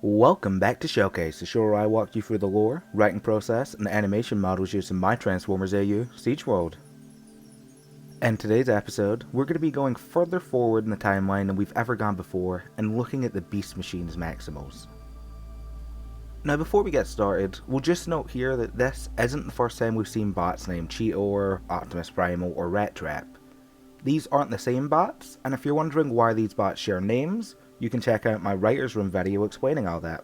Welcome back to Showcase, the show where I walk you through the lore, writing process, and the animation models used in my Transformers AU, Siege World. In today's episode, we're going to be going further forward in the timeline than we've ever gone before, and looking at the Beast Machine's Maximals. Now before we get started, we'll just note here that this isn't the first time we've seen bots named Cheetor, Optimus Primal, or Rat Trap. These aren't the same bots, and if you're wondering why these bots share names, you can check out my Writer's Room video explaining all that.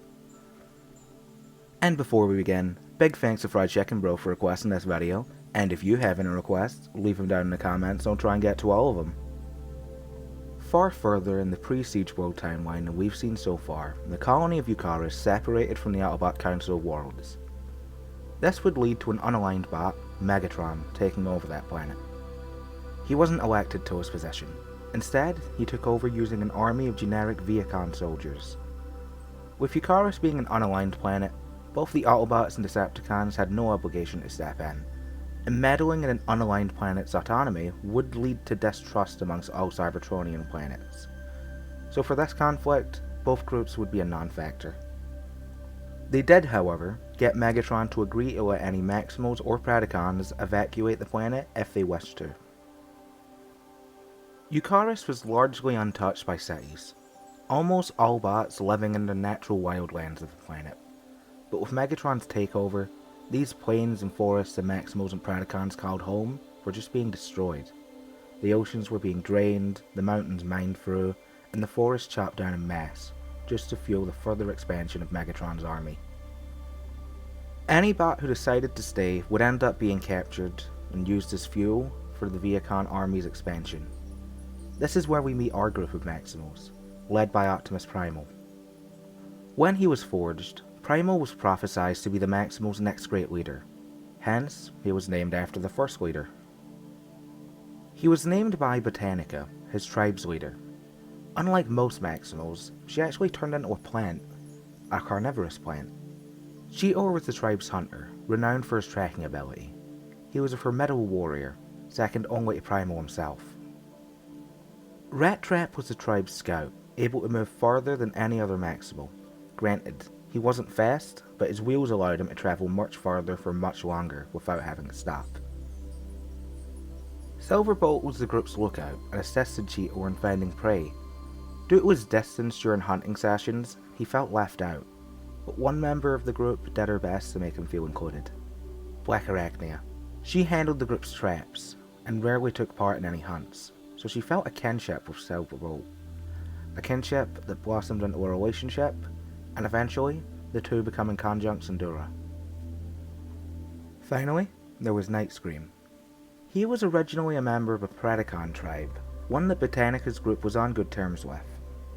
And before we begin, big thanks to Fried Chicken Bro for requesting this video, and if you have any requests, leave them down in the comments and I'll try and get to all of them. Far further in the pre-Siege World timeline than we've seen so far, the colony of Eucharis separated from the Autobot Council of Worlds. This would lead to an unaligned bot, Megatron, taking over that planet. He wasn't elected to his position. Instead, he took over using an army of generic Viacon soldiers. With Eucharis being an unaligned planet, both the Autobots and Decepticons had no obligation to step in, and meddling in an unaligned planet's autonomy would lead to distrust amongst all Cybertronian planets. So for this conflict, both groups would be a non-factor. They did, however, get Megatron to agree to let any Maximals or Predacons evacuate the planet if they wished to. Eucharis was largely untouched by cities, almost all bots living in the natural wildlands of the planet. But with Megatron's takeover, these plains and forests the Maximals and Predacons called home were just being destroyed. The oceans were being drained, the mountains mined through, and the forests chopped down en masse, just to fuel the further expansion of Megatron's army. Any bot who decided to stay would end up being captured and used as fuel for the Viacon army's expansion. This is where we meet our group of Maximals, led by Optimus Primal. When he was forged, Primal was prophesied to be the Maximals' next great leader. Hence, he was named after the first leader. He was named by Botanica, his tribe's leader. Unlike most Maximals, she actually turned into a plant, a carnivorous plant. Cheetor was the tribe's hunter, renowned for his tracking ability. He was a formidable warrior, second only to Primal himself. Rat Trap was the tribe's scout, able to move farther than any other Maximal. Granted, he wasn't fast, but his wheels allowed him to travel much farther for much longer without having to stop. Silverbolt was the group's lookout and assisted Cheetor in finding prey. Due to his distance during hunting sessions, he felt left out, but one member of the group did her best to make him feel included. Black Arachnia. She handled the group's traps, and rarely took part in any hunts, so she felt a kinship with Silverbolt. A kinship that blossomed into a relationship, and eventually, the two becoming conjuncts Endura. Finally, there was Nightscream. He was originally a member of a Predacon tribe, one that Botanica's group was on good terms with.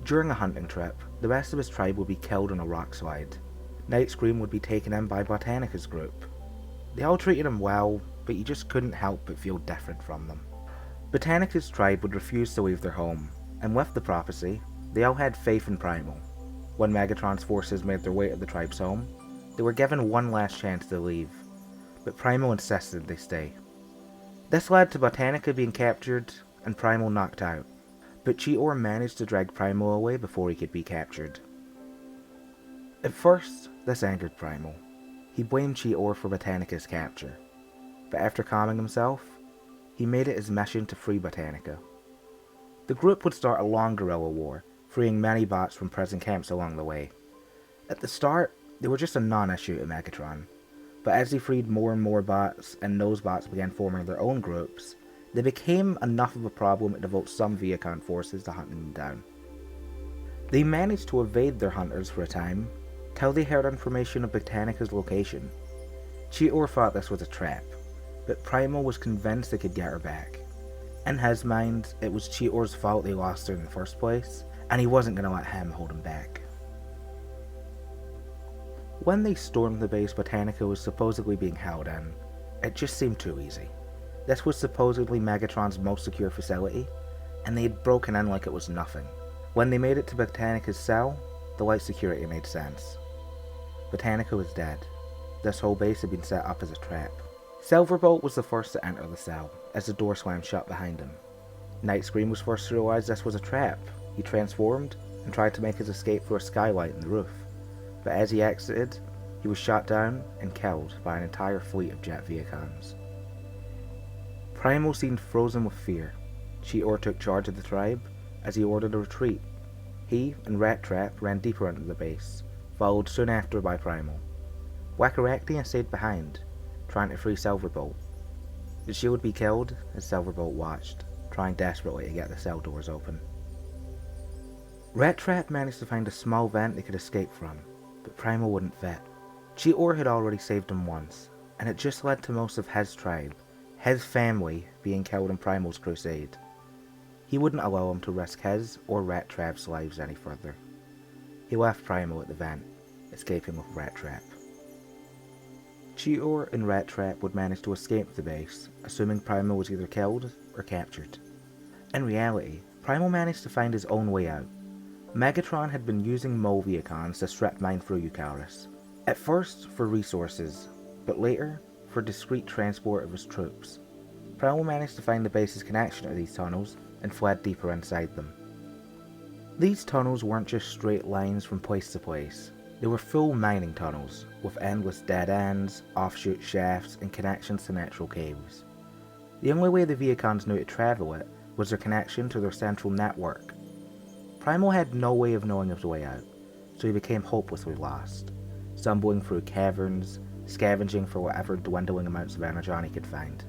During a hunting trip, the rest of his tribe would be killed on a rock slide. Nightscream would be taken in by Botanica's group. They all treated him well, but he just couldn't help but feel different from them. Botanica's tribe would refuse to leave their home, and with the prophecy, they all had faith in Primal. When Megatron's forces made their way to the tribe's home, they were given one last chance to leave, but Primal insisted they stay. This led to Botanica being captured and Primal knocked out, but Cheetor managed to drag Primal away before he could be captured. At first, this angered Primal. He blamed Cheetor for Botanica's capture, but after calming himself, he made it his mission to free Botanica. The group would start a long guerrilla war, freeing many bots from prison camps along the way. At the start, they were just a non-issue to Megatron, but as he freed more and more bots and those bots began forming their own groups, they became enough of a problem to devote some Viacon forces to hunting them down. They managed to evade their hunters for a time, till they heard information of Botanica's location. Cheetor thought this was a trap, but Primal was convinced they could get her back. In his mind, it was Cheetor's fault they lost her in the first place, and he wasn't going to let him hold him back. When they stormed the base Botanica was supposedly being held in, it just seemed too easy. This was supposedly Megatron's most secure facility, and they had broken in like it was nothing. When they made it to Botanica's cell, the light security made sense. Botanica was dead. This whole base had been set up as a trap. Silverbolt was the first to enter the cell, as the door slammed shut behind him. Nightscream was first to realize this was a trap. He transformed and tried to make his escape through a skylight in the roof, but as he exited, he was shot down and killed by an entire fleet of jet Viacons. Primal seemed frozen with fear. Cheetor took charge of the tribe as he ordered a retreat. He and Rat Trap ran deeper into the base, followed soon after by Primal. Wackarectia stayed behind, trying to free Silverbolt, but she would be killed as Silverbolt watched, trying desperately to get the cell doors open. Rat Trap managed to find a small vent they could escape from, but Primal wouldn't fit. Cheetor had already saved him once, and it just led to most of his tribe, his family, being killed in Primal's crusade. He wouldn't allow him to risk his or Rat Trap's lives any further. He left Primal at the vent, escaping with Rat Trap. Cheetor and Rat Trap would manage to escape the base, assuming Primal was either killed or captured. In reality, Primal managed to find his own way out. Megatron had been using mole Viacons to strip mine through Eucharis, at first for resources, but later for discreet transport of his troops. Primal managed to find the base's connection to these tunnels and fled deeper inside them. These tunnels weren't just straight lines from place to place. They were full mining tunnels, with endless dead ends, offshoot shafts, and connections to natural caves. The only way the Viacons knew to travel it was their connection to their central network. Primal had no way of knowing his way out, so he became hopelessly lost, stumbling through caverns, scavenging for whatever dwindling amounts of energon he could find.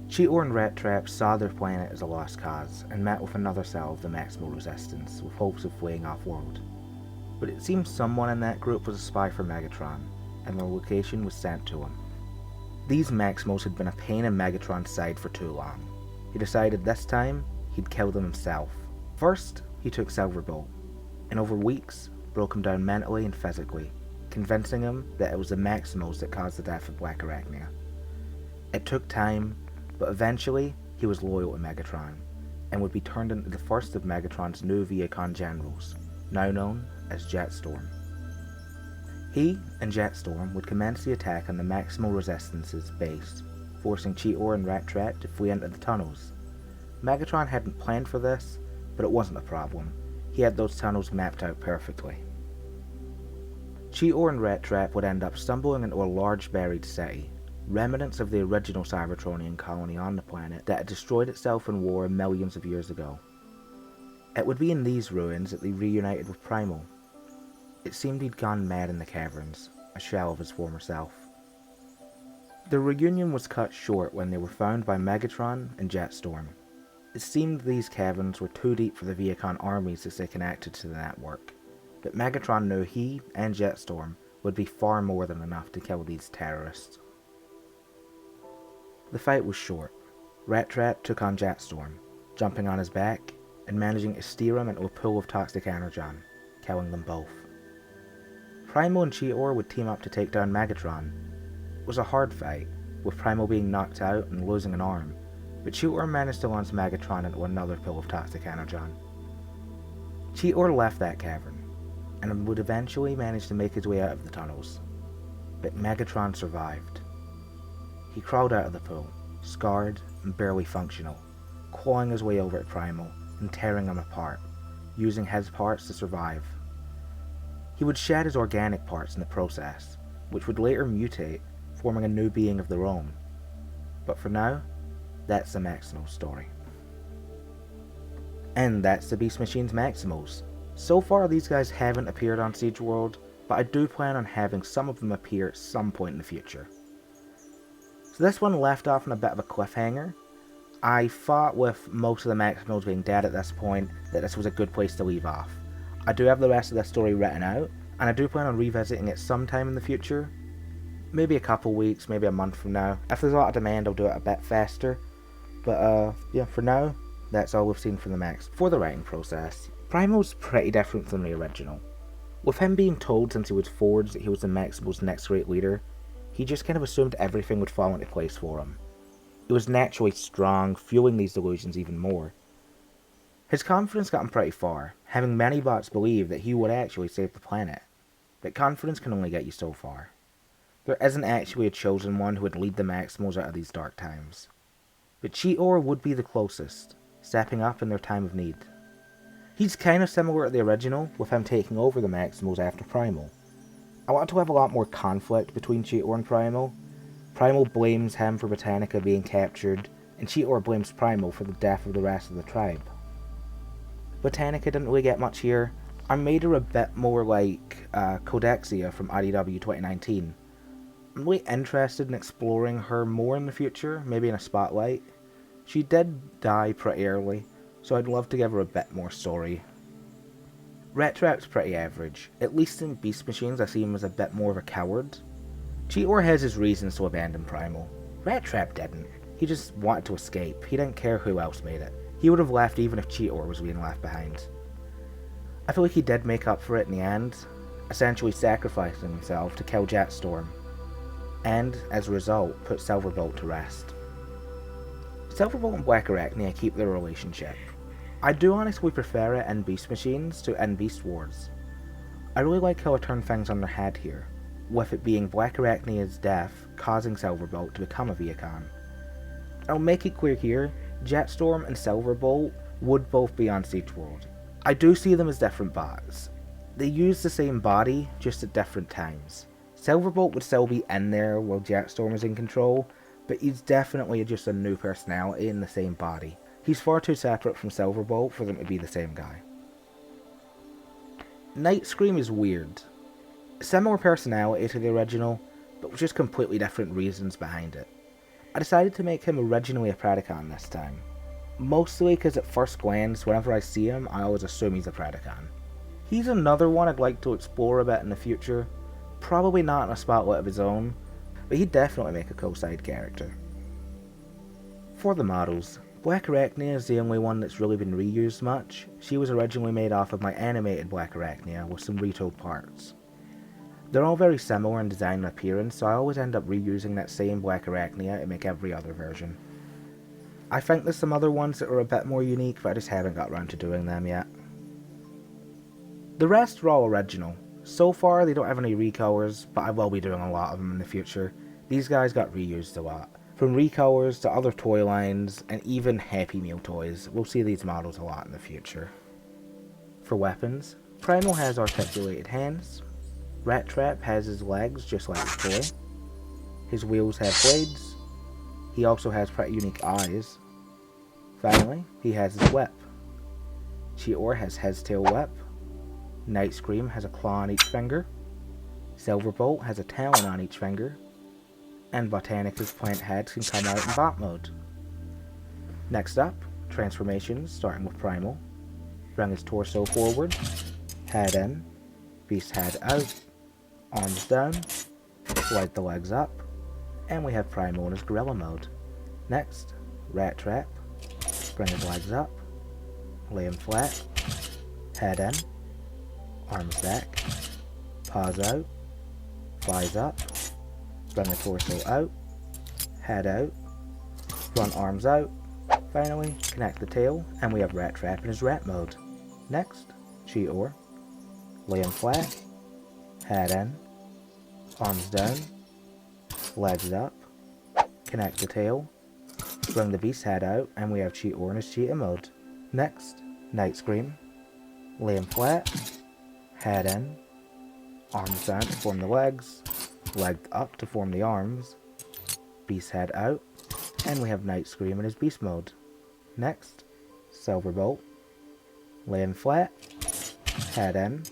Cheetor and Rat Trap saw their planet as a lost cause and met with another cell of the Maximal Resistance with hopes of fleeing off-world. But it seems someone in that group was a spy for Megatron, and their location was sent to him. These Maximals had been a pain in Megatron's side for too long. He decided this time he'd kill them himself. First, he took Silverbolt, and over weeks broke him down mentally and physically, convincing him that it was the Maximals that caused the death of Wackarectia. It took time, but eventually he was loyal to Megatron, and would be turned into the first of Megatron's new Viacon generals, now known as Jetstorm. He and Jetstorm would commence the attack on the Maximal Resistance's base, forcing Cheetor and Rat Trap to flee into the tunnels. Megatron hadn't planned for this, but it wasn't a problem. He had those tunnels mapped out perfectly. Cheetor and Rat Trap would end up stumbling into a large buried city, remnants of the original Cybertronian colony on the planet that had destroyed itself in war millions of years ago. It would be in these ruins that they reunited with Primal. It seemed he'd gone mad in the caverns, a shell of his former self. The reunion was cut short when they were found by Megatron and Jetstorm. It seemed these caverns were too deep for the Viacon armies to stay connected to the network, but Megatron knew he and Jetstorm would be far more than enough to kill these terrorists. The fight was short. Rat Trap took on Jetstorm, jumping on his back and managing to steer him into a pool of toxic energon, killing them both. Primal and Cheetor would team up to take down Megatron. It was a hard fight, with Primal being knocked out and losing an arm, but Cheetor managed to launch Megatron into another pool of toxic energon. Cheetor left that cavern, and would eventually manage to make his way out of the tunnels, but Megatron survived. He crawled out of the pool, scarred and barely functional, clawing his way over at Primal and tearing him apart, using his parts to survive. He would shed his organic parts in the process, which would later mutate, forming a new being of their own. But for now, that's the Maximals story. And that's the Beast Machine's Maximals. So far these guys haven't appeared on Siege World, but I do plan on having some of them appear at some point in the future. So this one left off on a bit of a cliffhanger. I thought with most of the Maximals being dead at this point that this was a good place to leave off. I do have the rest of this story written out, and I do plan on revisiting it sometime in the future. Maybe a couple weeks, maybe a month from now. If there's a lot of demand, I'll do it a bit faster. But yeah, for now, that's all we've seen from the Max. For the writing process, Primal's pretty different from the original. With him being told since he was forged that he was the Maximal's next great leader, he just kind of assumed everything would fall into place for him. He was naturally strong, fueling these delusions even more. His confidence got him pretty far, having many bots believe that he would actually save the planet. But confidence can only get you so far. There isn't actually a chosen one who would lead the Maximals out of these dark times. But Cheetor would be the closest, stepping up in their time of need. He's kind of similar to the original, with him taking over the Maximals after Primal. I want to have a lot more conflict between Cheetor and Primal. Primal blames him for Botanica being captured, and Cheetor blames Primal for the death of the rest of the tribe. Botanica didn't really get much here. I made her a bit more like Codexia from IDW 2019. I'm really interested in exploring her more in the future, maybe in a spotlight. She did die pretty early, so I'd love to give her a bit more story. Rat Trap's pretty average. At least in Beast Machines I see him as a bit more of a coward. Cheetor has his reasons to abandon Primal. Rat Trap didn't. He just wanted to escape. He didn't care who else made it. He would have left even if Cheetor was being left behind. I feel like he did make up for it in the end, essentially sacrificing himself to kill Jetstorm, and, as a result, put Silverbolt to rest. Silverbolt and Black Arachnia keep their relationship. I do honestly prefer it in Beast Machines to in Beast Wars. I really like how I turn things on their head here, with it being Black Arachnia's death causing Silverbolt to become a Viacon. I'll make it clear here, Jetstorm and Silverbolt would both be on Siege World. I do see them as different bots. They use the same body, just at different times. Silverbolt would still be in there while Jetstorm is in control, but he's definitely just a new personality in the same body. He's far too separate from Silverbolt for them to be the same guy. Night Scream is weird. Similar personality to the original, but with just completely different reasons behind it. I decided to make him originally a Predacon this time. Mostly because at first glance, whenever I see him, I always assume he's a Predacon. He's another one I'd like to explore a bit in the future. Probably not in a spotlight of his own, but he'd definitely make a cool side character. For the models, Black Arachnia is the only one that's really been reused much. She was originally made off of my animated Black Arachnia with some retold parts. They're all very similar in design and appearance, so I always end up reusing that same Black Arachnia to make every other version. I think there's some other ones that are a bit more unique, but I just haven't got around to doing them yet. The rest are all original. So far they don't have any recolors, but I will be doing a lot of them in the future. These guys got reused a lot. From recolors to other toy lines, and even Happy Meal toys, we'll see these models a lot in the future. For weapons, Primal has articulated hands. Rat Trap has his legs just like his toy. His wheels have blades. He also has pretty unique eyes. Finally, he has his whip. Cheetor has his tail whip. Night Scream has a claw on each finger. Silverbolt has a talon on each finger. And Botanica's plant heads can come out in bot mode. Next up, transformations, starting with Primal. Bring his torso forward, head in, beast head out, arms down, slide the legs up, and we have Primal in his gorilla mode. Next, Rat Trap, bring his legs up, lay him flat, head in, arms back, paws out, flies up, bring the torso out, head out, front arms out, finally connect the tail, and we have Rat Trap in his rat mode. Next, Cheetor, lay him flat, head in, arms down, legs up, connect the tail, bring the beast head out, and we have Cheetor in his cheetah mode. Next, Night Scream, lay him flat, head in, arms down to form the legs, leg up to form the arms, beast head out, and we have Night Scream in his beast mode. Next, Silverbolt, lay him flat, head in,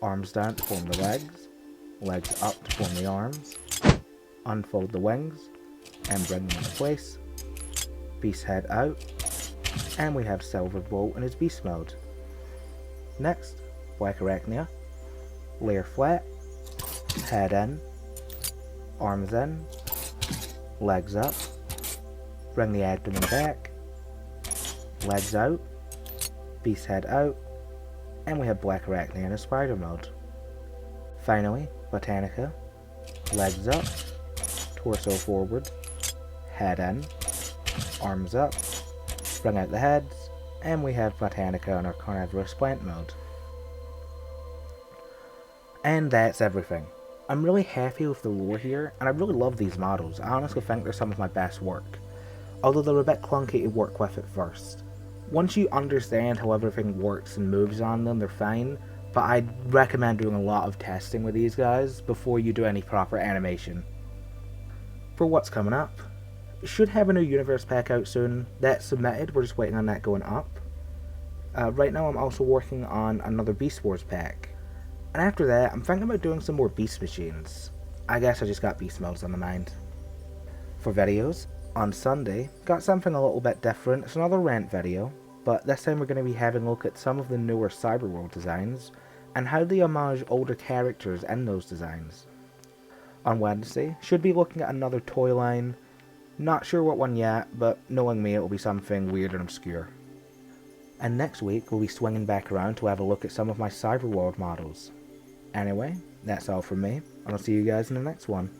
arms down to form the legs up to form the arms, unfold the wings, and bring them into place, beast head out, and we have Silverbolt in his beast mode. Next, Black Arachnia, lay her flat, head in, arms in, legs up, bring the abdomen back, legs out, beast head out, and we have Black Arachnia in his spider mode. Finally, Botanica, legs up, torso forward, head in, arms up, bring out the heads, and we have Botanica in our carnivorous plant mode. And that's everything. I'm really happy with the lore here, and I really love these models. I honestly think they're some of my best work, although they're a bit clunky to work with at first. Once you understand how everything works and moves on them, they're fine, but I'd recommend doing a lot of testing with these guys before you do any proper animation. For what's coming up, should have a new universe pack out soon. That's submitted, we're just waiting on that going up. Right now I'm also working on another Beast Wars pack. And after that, I'm thinking about doing some more Beast Machines. I guess I just got Maximals on the mind. For videos, on Sunday, got something a little bit different. It's another rent video, but this time we're going to be having a look at some of the newer Cyberworld designs and how they homage older characters in those designs. On Wednesday, should be looking at another toy line. Not sure what one yet, but knowing me, it will be something weird and obscure. And next week, we'll be swinging back around to have a look at some of my Cyberworld models. Anyway, that's all from me, and I'll see you guys in the next one.